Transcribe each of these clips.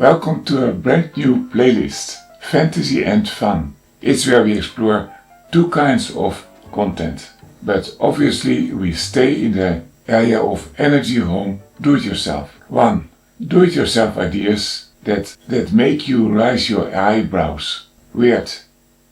Welcome to a brand new playlist, Fantasy and Fun. It's where we explore two kinds of content, but obviously we stay in the area of energy, home, do-it-yourself. 1. Do-it-yourself ideas that make you raise your eyebrows. Weird,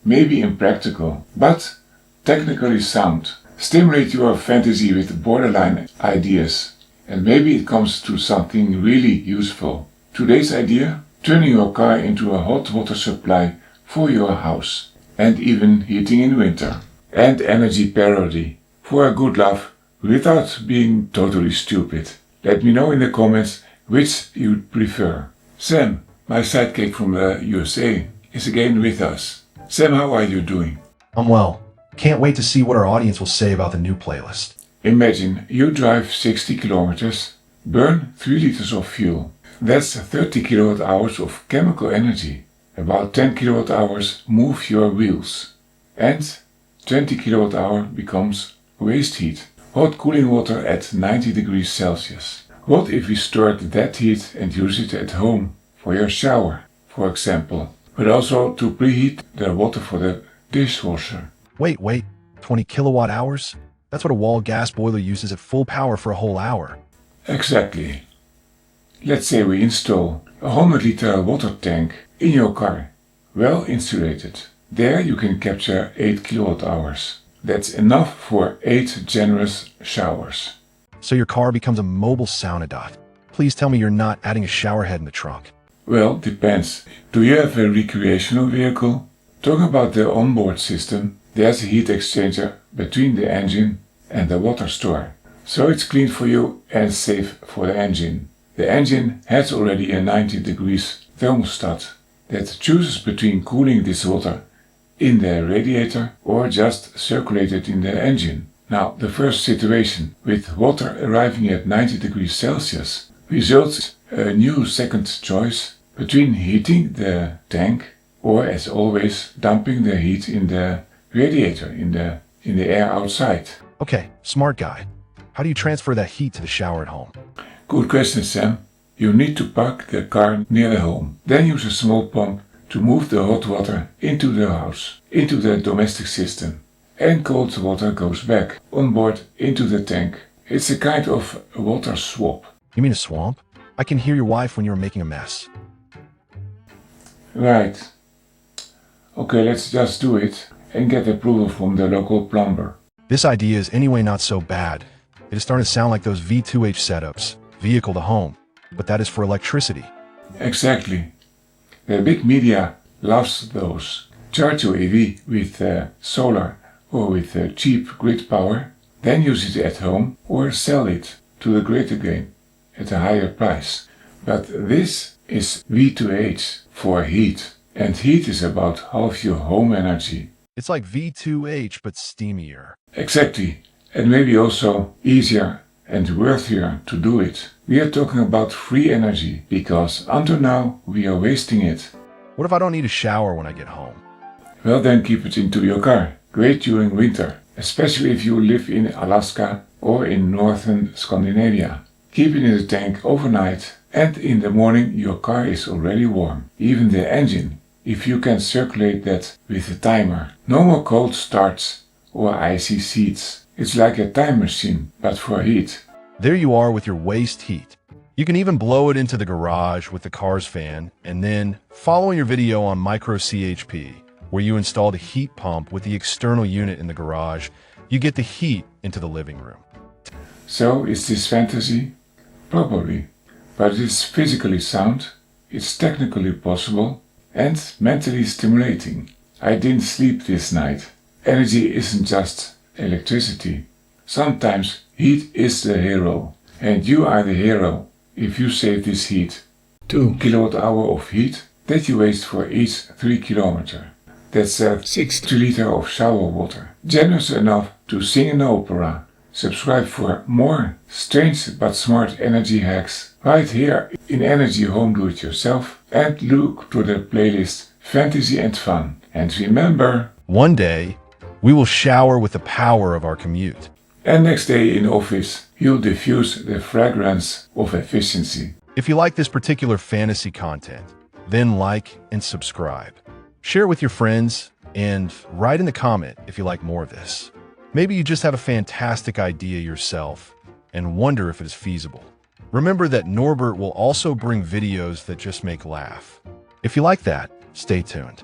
maybe impractical, but technically sound. Stimulate your fantasy with borderline ideas, and maybe it comes to something really useful. Today's idea: turning your car into a hot water supply for your house, and even heating in winter. And energy parody, for a good laugh without being totally stupid. Let me know in the comments which you'd prefer. Sam, my sidekick from the USA, is again with us. Sam, how are you doing? I'm well. Can't wait to see what our audience will say about the new playlist. Imagine you drive 60 kilometers, burn 3 liters of fuel. That's 30 kilowatt hours of chemical energy. About 10 kilowatt hours move your wheels. And 20 kilowatt hour becomes waste heat. Hot cooling water at 90 degrees Celsius. What if we stored that heat and use it at home for your shower, for example, but also to preheat the water for the dishwasher? Wait, 20 kilowatt hours? That's what a wall gas boiler uses at full power for a whole hour. Exactly. Let's say we install a 100-liter water tank in your car, well insulated. There you can capture 8 kilowatt hours. That's enough for 8 generous showers. So your car becomes a mobile sauna dot. Please tell me you're not adding a shower head in the trunk. Well, depends. Do you have a recreational vehicle? Talking about the onboard system, there's a heat exchanger between the engine and the water store. So it's clean for you and safe for the engine. The engine has already a 90 degrees thermostat that chooses between cooling this water in the radiator or just circulate it in the engine. Now, the first situation with water arriving at 90 degrees Celsius results a new second choice between heating the tank or, as always, dumping the heat in the radiator, in the air outside. Okay, smart guy. How do you transfer that heat to the shower at home? Good question, Sam. You need to park the car near the home. Then use a small pump to move the hot water into the house, into the domestic system. And cold water goes back on board into the tank. It's a kind of water swap. You mean a swamp? I can hear your wife when you're making a mess. Right. Okay, let's just do it and get approval from the local plumber. This idea is anyway not so bad. It is starting to sound like those V2H setups, vehicle to home, but that is for electricity. Exactly. The big media loves those. Charge your EV with solar or with cheap grid power, then use it at home or sell it to the grid again at a higher price. But this is V2H for heat, and heat is about half your home energy. It's like V2H but steamier. Exactly, and maybe also easier and worthier to do it. We are talking about free energy, because until now we are wasting it. What if I don't need a shower when I get home? Well, then keep it into your car. Great during winter, especially if you live in Alaska or in northern Scandinavia. Keep it in the tank overnight, and in the morning your car is already warm. Even the engine, if you can circulate that with a timer. No more cold starts or icy seats. It's like a time machine, but for heat. There you are with your waste heat. You can even blow it into the garage with the car's fan, and then follow your video on micro CHP, where you install the heat pump with the external unit in the garage. You get the heat into the living room. So, is this fantasy? Probably. But it's physically sound, it's technically possible, and mentally stimulating. I didn't sleep this night. Energy isn't just electricity. Sometimes heat is the hero, and you are the hero if you save this heat. 2 kilowatt hour of heat that you waste for each 3 kilometer. That's 60 liters of shower water. Generous enough to sing an opera. Subscribe for more strange but smart energy hacks right here in Energy Home Do It Yourself, and look to the playlist Fantasy and Fun. And remember, one day we will shower with the power of our commute. And next day in office, you'll diffuse the fragrance of efficiency. If you like this particular fantasy content, then like and subscribe. Share it with your friends and write in the comment if you like more of this. Maybe you just have a fantastic idea yourself and wonder if it is feasible. Remember that Norbert will also bring videos that just make laugh. If you like that, stay tuned.